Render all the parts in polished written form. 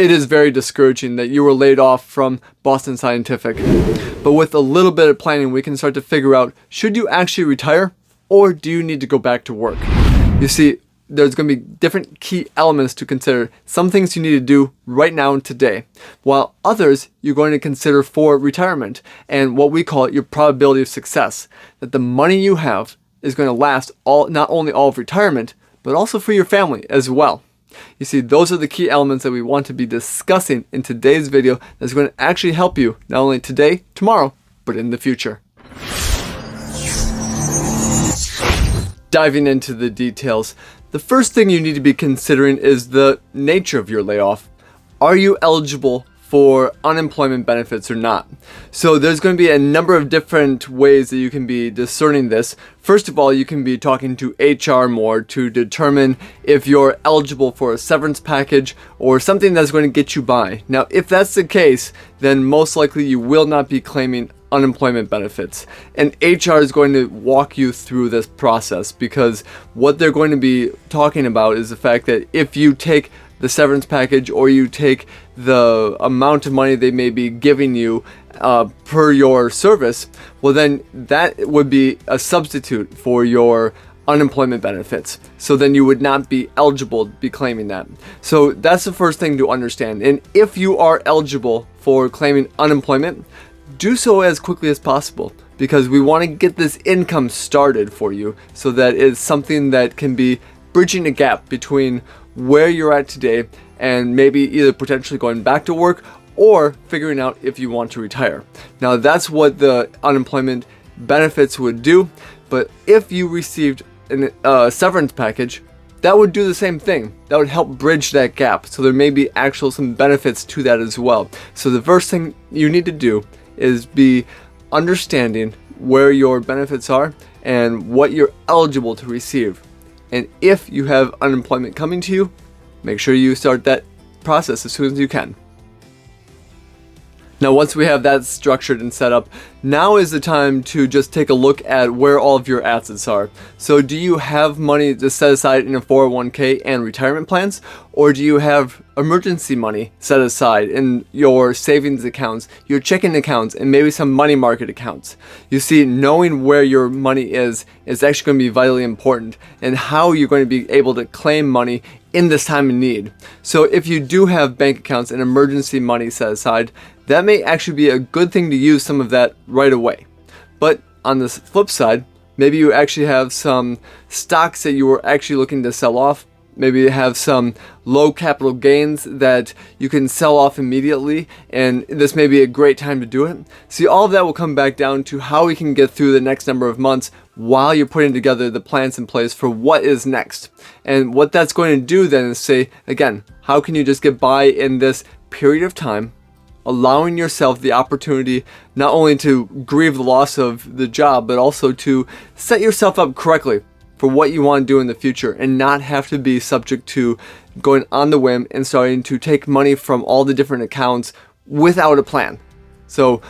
It is very discouraging that you were laid off from Boston Scientific. But with a little bit of planning, we can start to figure out, should you actually retire or do you need to go back to work? You see, there's going to be different key elements to consider. Some things you need to do right now and today, while others you're going to consider for retirement and what we call your probability of success. That the money you have is going to last not only all of retirement, but also for your family as well. You see, those are the key elements that we want to be discussing in today's video that's going to actually help you not only today, tomorrow, but in the future. Diving into the details, the first thing you need to be considering is the nature of your layoff. Are you eligible for unemployment benefits or not? So there's going to be a number of different ways that you can be discerning this. First of all, you can be talking to HR more to determine if you're eligible for a severance package or something that's going to get you by. Now, if that's the case, then most likely you will not be claiming unemployment benefits. And HR is going to walk you through this process, because what they're going to be talking about is the fact that if you take the severance package or you take the amount of money they may be giving you per your service, well then that would be a substitute for your unemployment benefits. So then you would not be eligible to be claiming that. So that's the first thing to understand. And if you are eligible for claiming unemployment, do so as quickly as possible, because we want to get this income started for you so that it's something that can be bridging a gap between where you're at today and maybe either potentially going back to work or figuring out if you want to retire. Now that's what the unemployment benefits would do, but if you received a severance package, that would do the same thing. That would help bridge that gap. So there may be some benefits to that as well. So the first thing you need to do is be understanding where your benefits are and what you're eligible to receive. And if you have unemployment coming to you, make sure you start that process as soon as you can. Now, once we have that structured and set up, now is the time to just take a look at where all of your assets are. So do you have money to set aside in a 401k and retirement plans? Or do you have emergency money set aside in your savings accounts, your checking accounts, and maybe some money market accounts? You see, knowing where your money is actually going to be vitally important, and how you're going to be able to claim money in this time of need. So if you do have bank accounts and emergency money set aside, that may actually be a good thing to use some of that right away. But on the flip side, maybe you actually have some stocks that you were actually looking to sell off. Maybe you have some low capital gains that you can sell off immediately, and this may be a great time to do it. See, all of that will come back down to how we can get through the next number of months while you're putting together the plans in place for what is next. And what that's going to do then is say, again, how can you just get by in this period of time, allowing yourself the opportunity not only to grieve the loss of the job, but also to set yourself up correctly for what you want to do in the future, and not have to be subject to going on the whim and starting to take money from all the different accounts without a plan. So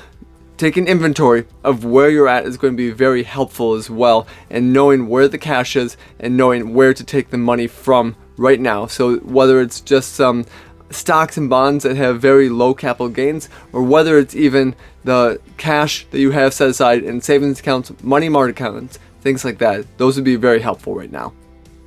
taking inventory of where you're at is going to be very helpful as well, and knowing where the cash is and knowing where to take the money from right now. So whether it's just some stocks and bonds that have very low capital gains, or whether it's even the cash that you have set aside in savings accounts, money market accounts, things like that, those would be very helpful right now.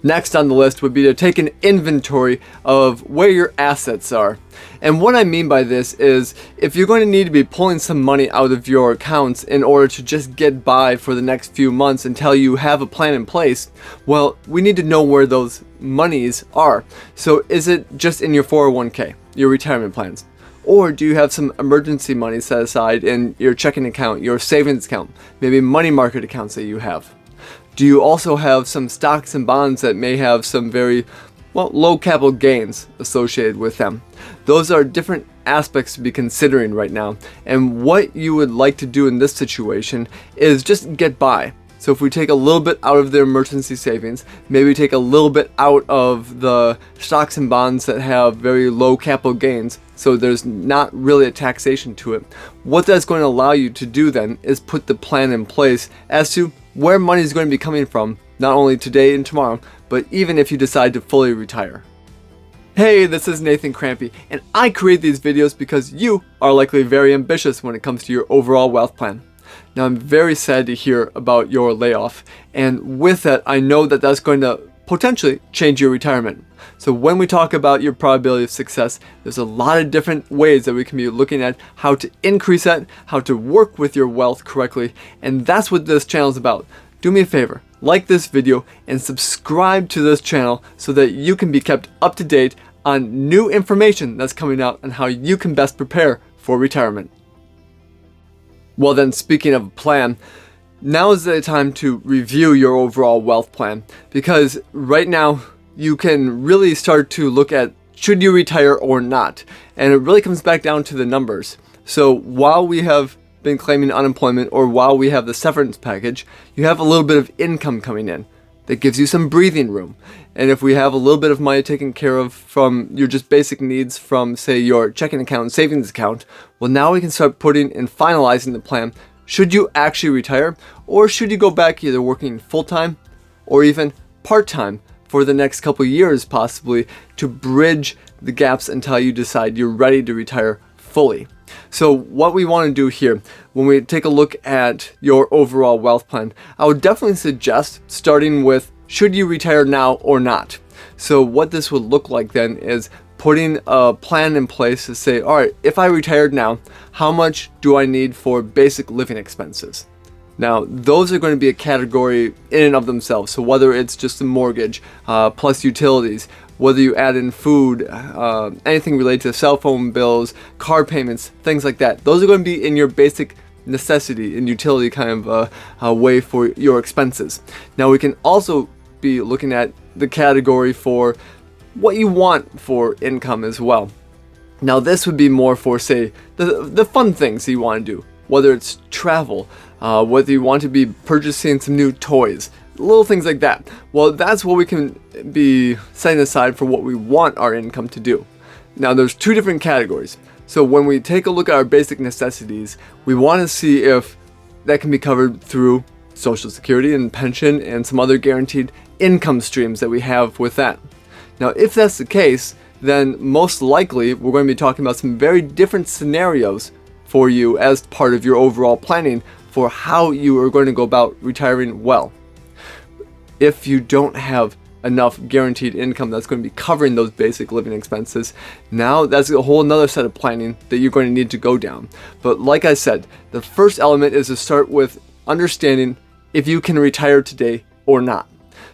Next on the list would be to take an inventory of where your assets are. And what I mean by this is, if you're going to need to be pulling some money out of your accounts in order to just get by for the next few months until you have a plan in place, well, we need to know where those monies are. So is it just in your 401k, your retirement plans? Or do you have some emergency money set aside in your checking account, your savings account, maybe money market accounts that you have? Do you also have some stocks and bonds that may have some very low capital gains associated with them? Those are different aspects to be considering right now. And what you would like to do in this situation is just get by. So if we take a little bit out of the emergency savings, maybe take a little bit out of the stocks and bonds that have very low capital gains, so there's not really a taxation to it, what that's going to allow you to do then is put the plan in place as to where money is going to be coming from, not only today and tomorrow, but even if you decide to fully retire. Hey, this is Nathan Krampe, and I create these videos because you are likely very ambitious when it comes to your overall wealth plan. Now, I'm very sad to hear about your layoff, and with that, I know that that's going to potentially change your retirement. So when we talk about your probability of success, there's a lot of different ways that we can be looking at how to increase that, how to work with your wealth correctly, and that's what this channel is about. Do me a favor, like this video and subscribe to this channel so that you can be kept up to date on new information that's coming out and how you can best prepare for retirement. Well then, speaking of a plan, now is the time to review your overall wealth plan, because right now you can really start to look at should you retire or not, and it really comes back down to the numbers. So while we have been claiming unemployment, or while we have the severance package, you have a little bit of income coming in that gives you some breathing room. And if we have a little bit of money taken care of from your just basic needs from, say, your checking account and savings account, well, now we can start putting and finalizing the plan. Should you actually retire, or should you go back either working full-time or even part-time for the next couple years possibly to bridge the gaps until you decide you're ready to retire fully? So what we want to do here, when we take a look at your overall wealth plan, I would definitely suggest starting with should you retire now or not. So what this would look like then is putting a plan in place to say, all right, if I retired now, how much do I need for basic living expenses? Now, those are going to be a category in and of themselves. So whether it's just a mortgage plus utilities, whether you add in food, anything related to cell phone bills, car payments, things like that, those are going to be in your basic necessity and utility kind of a way for your expenses. Now, we can also be looking at the category for what you want for income as well. Now, this would be more for, say, the fun things that you want to do, whether it's travel, whether you want to be purchasing some new toys, little things like that. Well, that's what we can be setting aside for what we want our income to do. Now, there's two different categories. So when we take a look at our basic necessities, we want to see if that can be covered through Social Security and pension and some other guaranteed income streams that we have with that. Now, if that's the case, then most likely we're going to be talking about some very different scenarios for you as part of your overall planning for how you are going to go about retiring well. If you don't have enough guaranteed income that's going to be covering those basic living expenses, now that's a whole nother set of planning that you're going to need to go down. But like I said, the first element is to start with understanding if you can retire today or not.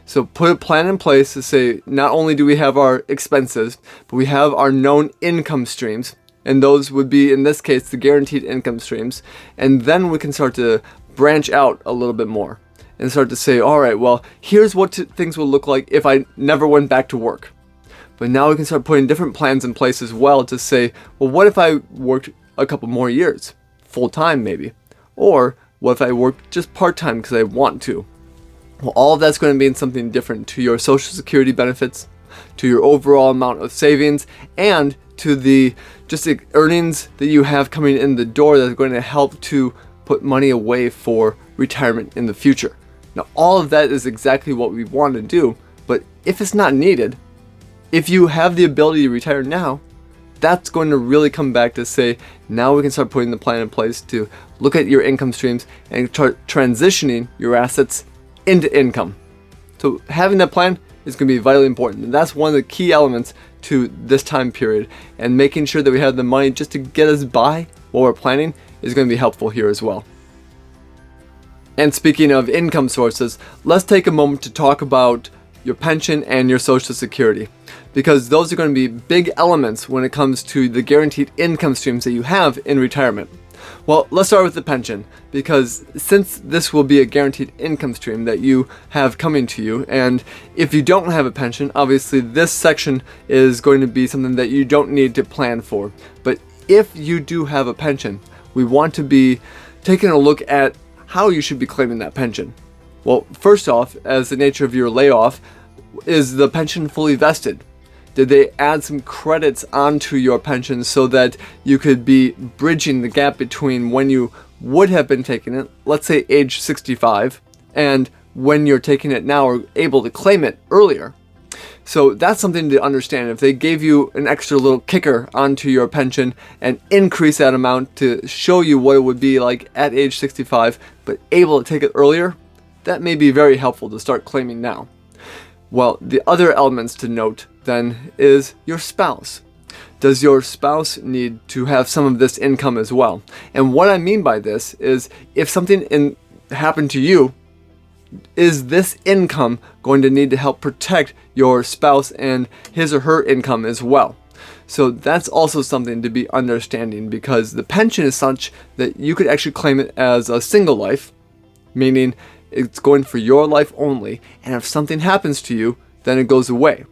So put a plan in place to say, not only do we have our expenses, but we have our known income streams, and those would be, in this case, the guaranteed income streams, and then we can start to branch out a little bit more and start to say, all right, well, here's what things will look like if I never went back to work. But now we can start putting different plans in place as well to say, well, what if I worked a couple more years, full-time maybe? Or what if I worked just part-time because I want to? Well, all of that's going to mean something different to your Social Security benefits, to your overall amount of savings, and to the just the earnings that you have coming in the door that are going to help to put money away for retirement in the future. Now, all of that is exactly what we want to do, but if it's not needed, if you have the ability to retire now, that's going to really come back to say, now we can start putting the plan in place to look at your income streams and start transitioning your assets into income. So having that plan is going to be vitally important, and that's one of the key elements to this time period, and making sure that we have the money just to get us by while we're planning is going to be helpful here as well. And speaking of income sources, let's take a moment to talk about your pension and your Social Security, because those are going to be big elements when it comes to the guaranteed income streams that you have in retirement. Well, let's start with the pension, because since this will be a guaranteed income stream that you have coming to you, and if you don't have a pension, obviously this section is going to be something that you don't need to plan for. But if you do have a pension, we want to be taking a look at how you should be claiming that pension. Well, first off, as the nature of your layoff, is the pension fully vested? Did they add some credits onto your pension so that you could be bridging the gap between when you would have been taking it, let's say age 65, and when you're taking it now or able to claim it earlier? So that's something to understand. If they gave you an extra little kicker onto your pension and increase that amount to show you what it would be like at age 65, but able to take it earlier, that may be very helpful to start claiming now. Well, the other elements to note then is your spouse. Does your spouse need to have some of this income as well? And what I mean by this is if something happened to you, is this income going to need to help protect your spouse and his or her income as well? So that's also something to be understanding, because the pension is such that you could actually claim it as a single life, meaning it's going for your life only, and if something happens to you, then it goes away.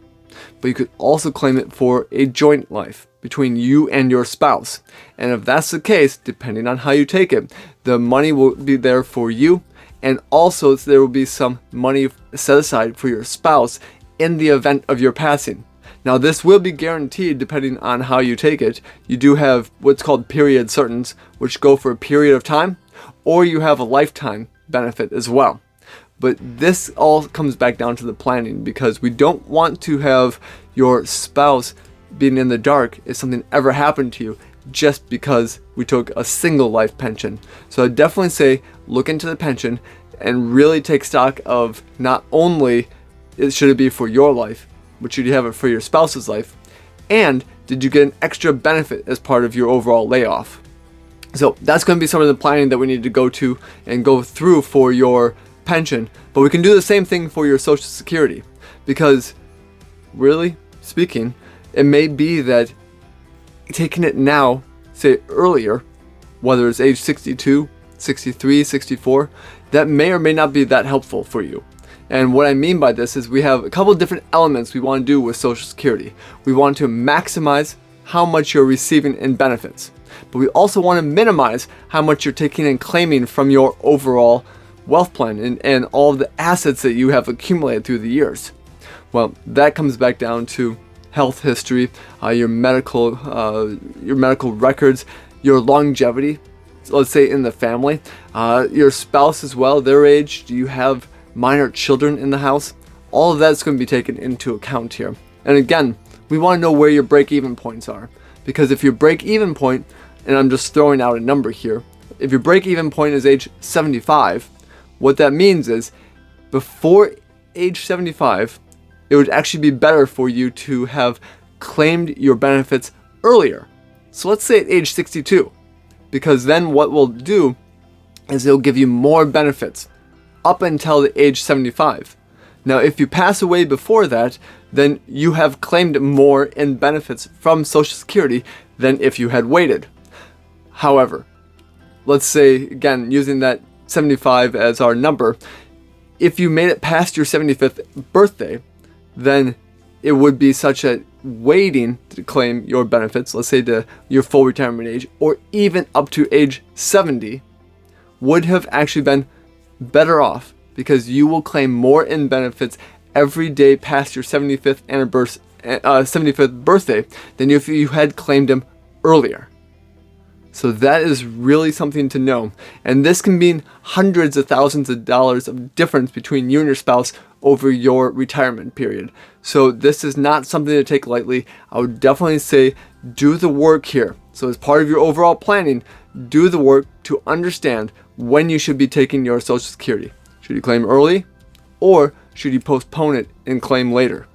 But you could also claim it for a joint life between you and your spouse. And if that's the case, depending on how you take it, the money will be there for you, and also there will be some money set aside for your spouse in the event of your passing. Now this will be guaranteed depending on how you take it. You do have what's called period certains, which go for a period of time, or you have a lifetime benefit as well. But this all comes back down to the planning, because we don't want to have your spouse being in the dark if something ever happened to you just because we took a single life pension. So I definitely say look into the pension and really take stock of not only should it be for your life, but should you have it for your spouse's life, and did you get an extra benefit as part of your overall layoff? So that's going to be some of the planning that we need to go to and go through for your pension. But we can do the same thing for your Social Security, because really speaking, it may be that taking it now, say earlier, whether it's age 62, 63, 64, that may or may not be that helpful for you. And what I mean by this is we have a couple of different elements we want to do with Social Security. We want to maximize how much you're receiving in benefits, but we also want to minimize how much you're taking and claiming from your overall wealth plan and all of the assets that you have accumulated through the years. Well, that comes back down to health history, your medical records, your longevity, let's say in the family, your spouse as well, their age. Do you have minor children in the house? All of that's going to be taken into account here. And again, we want to know where your break-even points are, because if your break-even point, and I'm just throwing out a number here, if your break-even point is age 75, what that means is before age 75, it would actually be better for you to have claimed your benefits earlier. So let's say at age 62, because then what we'll do is it'll give you more benefits up until the age 75. Now, if you pass away before that, then you have claimed more in benefits from Social Security than if you had waited. However, let's say, again, using that 75 as our number, if you made it past your 75th birthday, then it would be such that waiting to claim your benefits, let's say to your full retirement age, or even up to age 70, would have actually been better off, because you will claim more in benefits every day past your 75th birthday than if you had claimed them earlier. So that is really something to know. And this can mean hundreds of thousands of dollars of difference between you and your spouse over your retirement period. So this is not something to take lightly. I would definitely say do the work here. So as part of your overall planning, do the work to understand when you should be taking your Social Security. Should you claim early, or should you postpone it and claim later?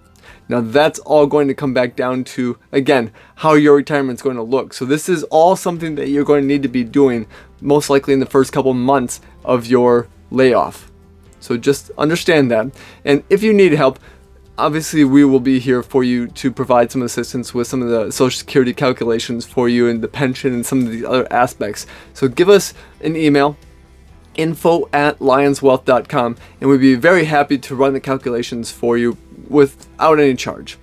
Now that's all going to come back down to, again, how your retirement is going to look. So this is all something that you're going to need to be doing most likely in the first couple months of your layoff. So just understand that. And if you need help, obviously we will be here for you to provide some assistance with some of the Social Security calculations for you and the pension and some of the other aspects. So give us an email, info@lionswealth.com, and we'd be very happy to run the calculations for you without any charge.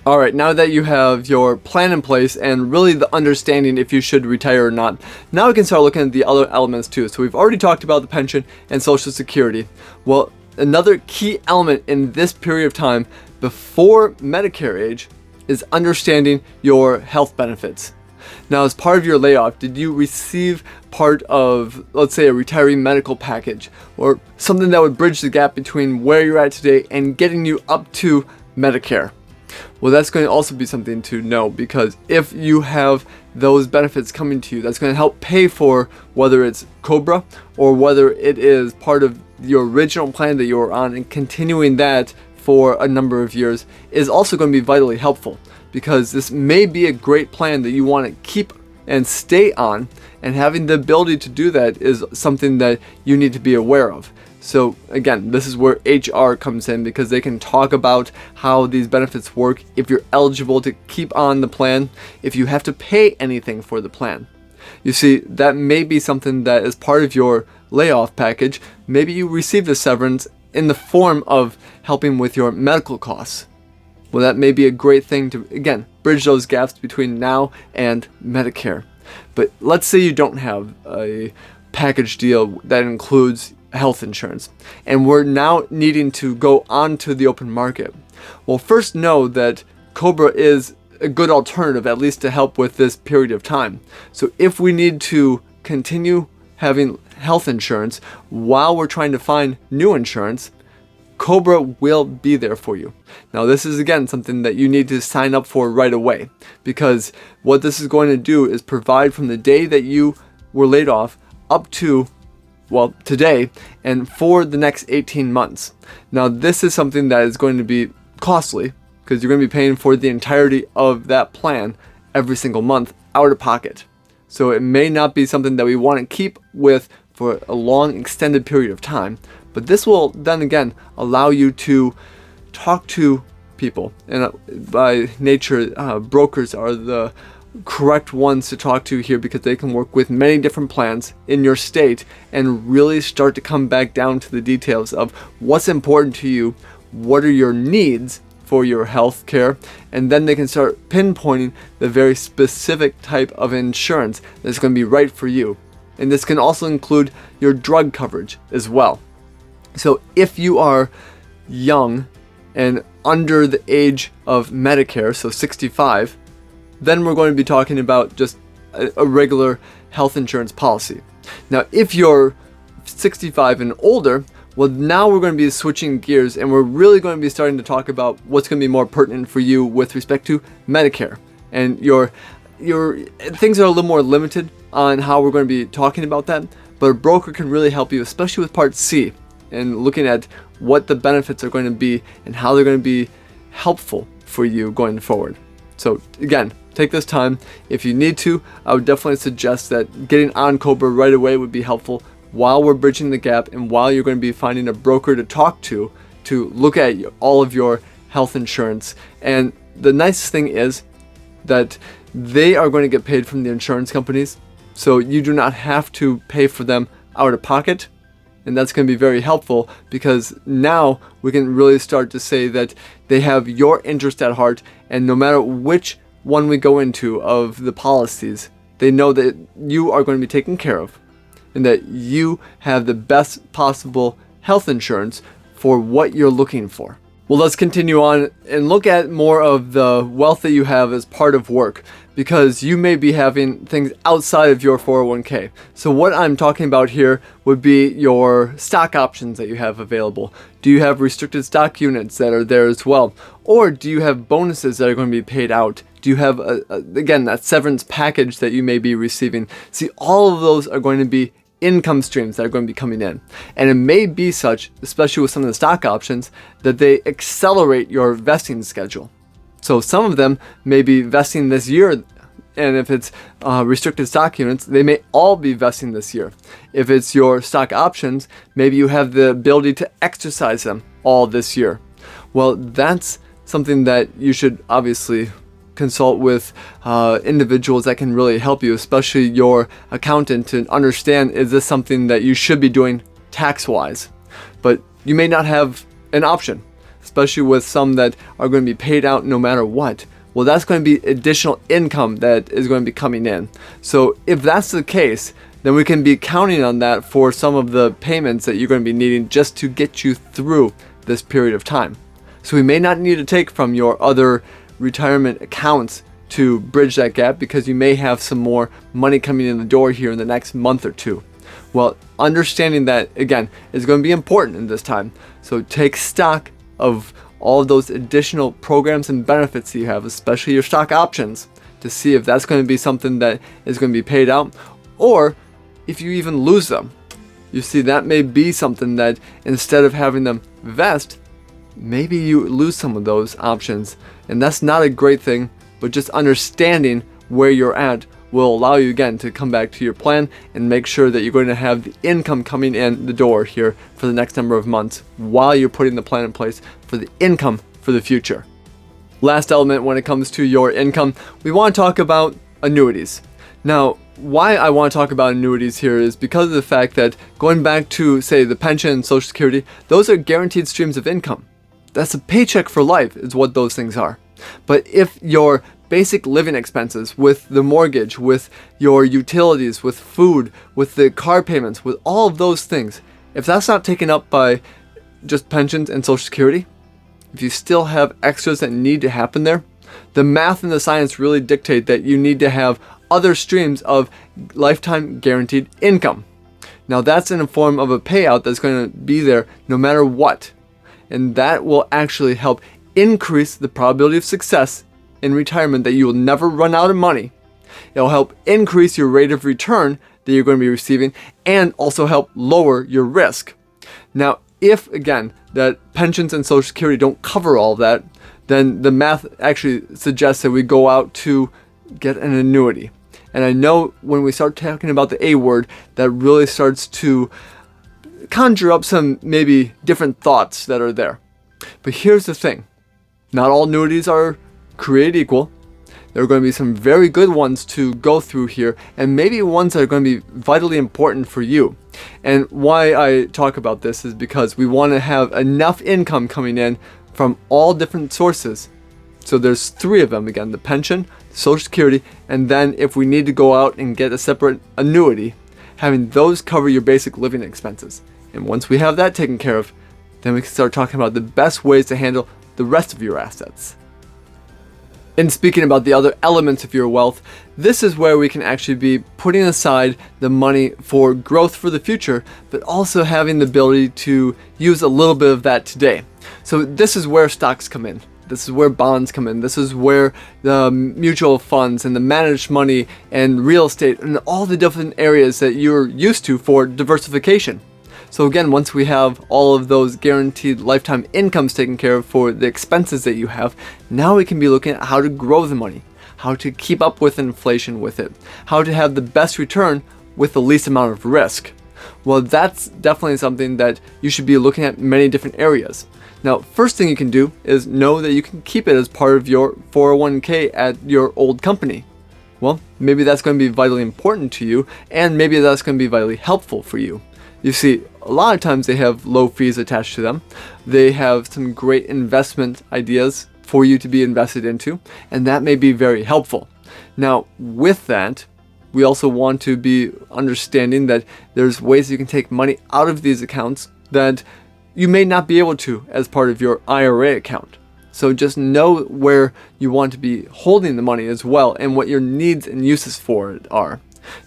Alright, now that you have your plan in place and really the understanding if you should retire or not, now we can start looking at the other elements too. So we've already talked about the pension and Social Security. Well, another key element in this period of time before Medicare age is understanding your health benefits. Now, as part of your layoff, did you receive part of, let's say, a retiree medical package, or something that would bridge the gap between where you're at today and getting you up to Medicare. Well, that's going to also be something to know, because if you have those benefits coming to you, that's going to help pay for whether it's COBRA or whether it is part of your original plan that you were on, and continuing that for a number of years is also going to be vitally helpful, because this may be a great plan that you want to keep and stay on, and having the ability to do that is something that you need to be aware of. So again, this is where HR comes in, because they can talk about how these benefits work, if you're eligible to keep on the plan, if you have to pay anything for the plan. You see, that may be something that is part of your layoff package. Maybe you received a severance in the form of helping with your medical costs. Well, that may be a great thing to, again, bridge those gaps between now and Medicare. But let's say you don't have a package deal that includes health insurance, and we're now needing to go onto the open market. Well, first know that COBRA is a good alternative, at least to help with this period of time. So if we need to continue having health insurance while we're trying to find new insurance, COBRA will be there for you. Now, this is again something that you need to sign up for right away, because what this is going to do is provide from the day that you were laid off up to, well, today, and for the next 18 months. Now, this is something that is going to be costly, because you're going to be paying for the entirety of that plan every single month out of pocket. So it may not be something that we want to keep with for a long extended period of time, but this will then again allow you to talk to people, and by nature brokers are the correct ones to talk to here, because they can work with many different plans in your state and really start to come back down to the details of what's important to you, what are your needs for your health care, and then they can start pinpointing the very specific type of insurance that's going to be right for you. And this can also include your drug coverage as well. So if you are young and under the age of Medicare, so 65, then we're going to be talking about just a regular health insurance policy. Now, if you're 65 and older, well, now we're going to be switching gears, and we're really going to be starting to talk about what's going to be more pertinent for you with respect to Medicare. And your things are a little more limited on how we're going to be talking about that, but a broker can really help you, especially with Part C, and looking at what the benefits are going to be and how they're going to be helpful for you going forward. So again, take this time. If you need to, I would definitely suggest that getting on COBRA right away would be helpful while we're bridging the gap, and while you're going to be finding a broker to talk to look at all of your health insurance. And the nice thing is that they are going to get paid from the insurance companies, so you do not have to pay for them out of pocket. And that's going to be very helpful, because now we can really start to say that they have your interest at heart, and no matter which one we go into of the policies, they know that you are going to be taken care of, and that you have the best possible health insurance for what you're looking for. Well, let's continue on and look at more of the wealth that you have as part of work, because you may be having things outside of your 401k. So what I'm talking about here would be your stock options that you have available. Do you have restricted stock units that are there as well? Or do you have bonuses that are going to be paid out? Do you have, again, that severance package that you may be receiving? See, all of those are going to be income streams that are going to be coming in. And it may be such, especially with some of the stock options, that they accelerate your vesting schedule. So some of them may be vesting this year, and if it's restricted stock units, they may all be vesting this year. If it's your stock options, maybe you have the ability to exercise them all this year. Well, that's something that you should obviously consult with individuals that can really help you, especially your accountant, to understand, is this something that you should be doing tax-wise? But you may not have an option, especially with some that are going to be paid out no matter what. Well, that's going to be additional income that is going to be coming in. So if that's the case, then we can be counting on that for some of the payments that you're going to be needing just to get you through this period of time. So we may not need to take from your other retirement accounts to bridge that gap, because you may have some more money coming in the door here in the next month or two. Well, understanding that, again, is going to be important in this time. So take stock of all of those additional programs and benefits that you have, especially your stock options, to see if that's going to be something that is going to be paid out, or if you even lose them. You see, that may be something that instead of having them vest, maybe you lose some of those options, and that's not a great thing. But just understanding where you're at will allow you again to come back to your plan and make sure that you're going to have the income coming in the door here for the next number of months while you're putting the plan in place for the income for the future. Last element when it comes to your income, we want to talk about annuities. Now, why I want to talk about annuities here is because of the fact that going back to, say, the pension and Social Security, those are guaranteed streams of income. That's a paycheck for life is what those things are. But if your basic living expenses with the mortgage, with your utilities, with food, with the car payments, with all of those things, if that's not taken up by just pensions and Social Security, if you still have extras that need to happen there, the math and the science really dictate that you need to have other streams of lifetime guaranteed income. Now that's in the form of a payout that's going to be there no matter what. And that will actually help increase the probability of success in retirement, that you will never run out of money. It'll help increase your rate of return that you're going to be receiving, and also help lower your risk. Now, if again that pensions and Social Security don't cover all that, then the math actually suggests that we go out to get an annuity. And I know when we start talking about the A word, that really starts to conjure up some maybe different thoughts that are there. But here's the thing. Not all annuities are created equal. There are going to be some very good ones to go through here, and maybe ones that are going to be vitally important for you. And why I talk about this is because we want to have enough income coming in from all different sources. So there's three of them again: the pension, Social Security, and then if we need to go out and get a separate annuity, having those cover your basic living expenses. And once we have that taken care of, then we can start talking about the best ways to handle the rest of your assets. And speaking about the other elements of your wealth, this is where we can actually be putting aside the money for growth for the future, but also having the ability to use a little bit of that today. So this is where stocks come in. This is where bonds come in. This is where the mutual funds and the managed money and real estate and all the different areas that you're used to for diversification. So again, once we have all of those guaranteed lifetime incomes taken care of for the expenses that you have, now we can be looking at how to grow the money, how to keep up with inflation with it, how to have the best return with the least amount of risk. Well, that's definitely something that you should be looking at many different areas. Now, first thing you can do is know that you can keep it as part of your 401k at your old company. Well, maybe that's going to be vitally important to you, and maybe that's going to be vitally helpful for you. You see, a lot of times they have low fees attached to them. They have some great investment ideas for you to be invested into, and that may be very helpful. Now, with that, we also want to be understanding that there's ways you can take money out of these accounts that you may not be able to as part of your IRA account. So just know where you want to be holding the money as well, and what your needs and uses for it are.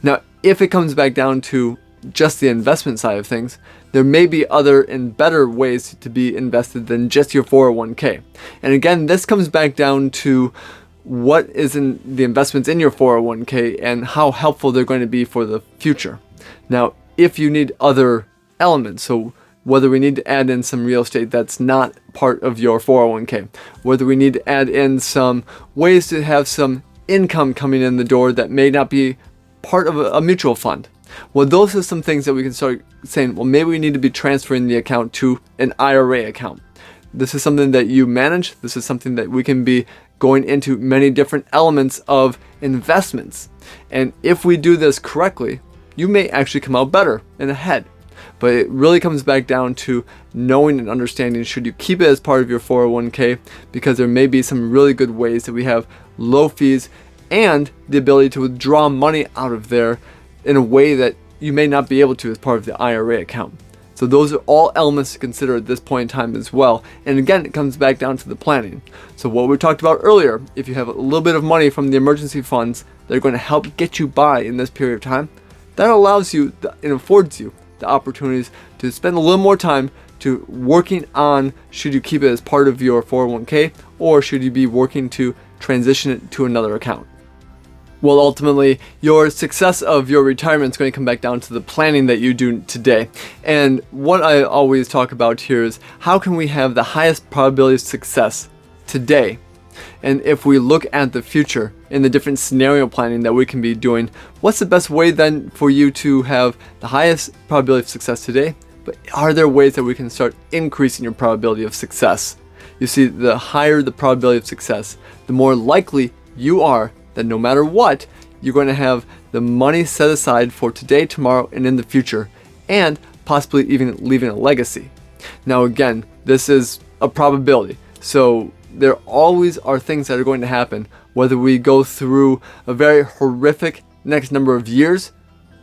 Now, if it comes back down to just the investment side of things, there may be other and better ways to be invested than just your 401k. And again, this comes back down to what is in the investments in your 401k and how helpful they're going to be for the future. Now, if you need other elements, so whether we need to add in some real estate that's not part of your 401k, whether we need to add in some ways to have some income coming in the door that may not be part of a mutual fund. Well, those are some things that we can start saying, well, maybe we need to be transferring the account to an IRA account. This is something that you manage. This is something that we can be going into many different elements of investments. And if we do this correctly, you may actually come out better and ahead. But it really comes back down to knowing and understanding, should you keep it as part of your 401k, because there may be some really good ways that we have low fees and the ability to withdraw money out of there in a way that you may not be able to as part of the IRA account. So those are all elements to consider at this point in time as well. And again, it comes back down to the planning. So what we talked about earlier, if you have a little bit of money from the emergency funds that are going to help get you by in this period of time, that allows you and affords you the opportunities to spend a little more time to working on should you keep it as part of your 401k or should you be working to transition it to another account. Well, ultimately, your success of your retirement is going to come back down to the planning that you do today. And what I always talk about here is how can we have the highest probability of success today? And if we look at the future in the different scenario planning that we can be doing, what's the best way then for you to have the highest probability of success today? But are there ways that we can start increasing your probability of success? You see, the higher the probability of success, the more likely you are that no matter what, you're going to have the money set aside for today, tomorrow, and in the future, and possibly even leaving a legacy. Now again, this is a probability, so there always are things that are going to happen, whether we go through a very horrific next number of years,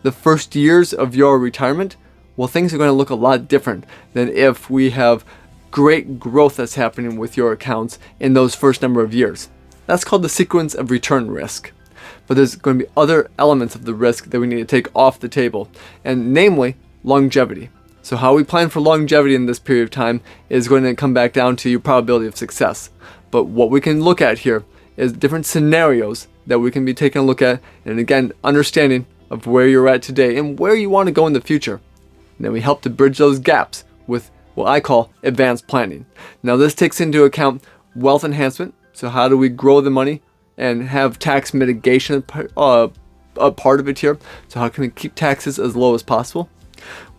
the first years of your retirement, well, things are going to look a lot different than if we have great growth that's happening with your accounts in those first number of years. That's called the sequence of return risk. But there's going to be other elements of the risk that we need to take off the table, and namely longevity. So how we plan for longevity in this period of time is going to come back down to your probability of success. But what we can look at here is different scenarios that we can be taking a look at, and again, understanding of where you're at today and where you want to go in the future. And then we help to bridge those gaps with what I call advanced planning. Now this takes into account wealth enhancement. So how do we grow the money and have tax mitigation a part of it here? So how can we keep taxes as low as possible?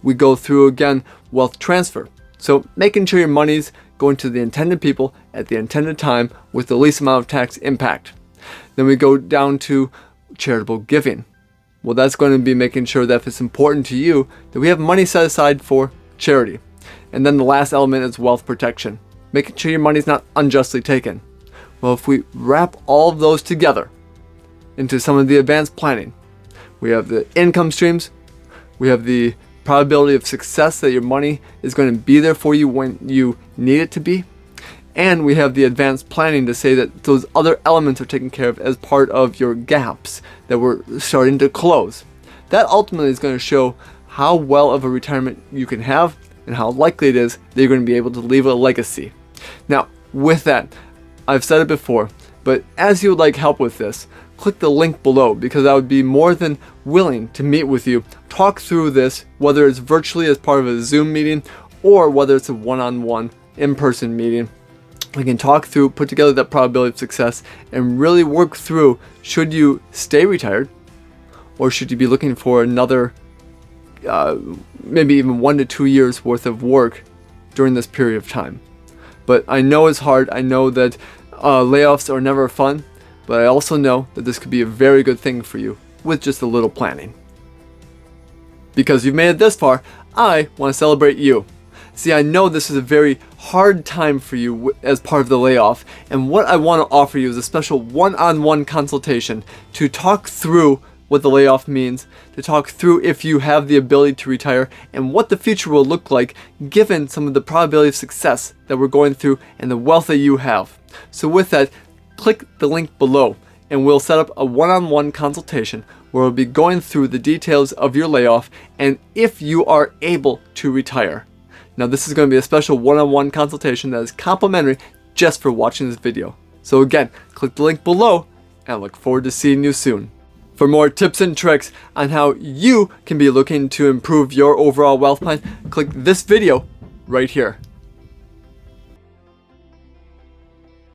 We go through again wealth transfer. So making sure your money's going to the intended people at the intended time with the least amount of tax impact. Then we go down to charitable giving. Well, that's going to be making sure that if it's important to you, that we have money set aside for charity. And then the last element is wealth protection, making sure your money's not unjustly taken. Well, if we wrap all of those together into some of the advanced planning, we have the income streams, we have the probability of success that your money is going to be there for you when you need it to be, and we have the advanced planning to say that those other elements are taken care of as part of your gaps that we're starting to close. That ultimately is going to show how well of a retirement you can have and how likely it is that you're going to be able to leave a legacy. Now, with that, I've said it before, but as you would like help with this, click the link below because I would be more than willing to meet with you, talk through this, whether it's virtually as part of a Zoom meeting or whether it's a one-on-one in-person meeting. We can talk through, put together that probability of success, and really work through should you stay retired or should you be looking for another maybe even 1 to 2 years worth of work during this period of time. But I know it's hard. I know that layoffs are never fun, but I also know that this could be a very good thing for you with just a little planning. Because you've made it this far, I want to celebrate you. See, I know this is a very hard time for you as part of the layoff, and what I want to offer you is a special one-on-one consultation to talk through what the layoff means, to talk through if you have the ability to retire, and what the future will look like given some of the probability of success that we're going through and the wealth that you have. So with that, click the link below and we'll set up a one-on-one consultation where we'll be going through the details of your layoff and if you are able to retire. Now this is going to be a special one-on-one consultation that is complimentary just for watching this video. So again, click the link below and I look forward to seeing you soon. For more tips and tricks on how you can be looking to improve your overall wealth plan, click this video right here.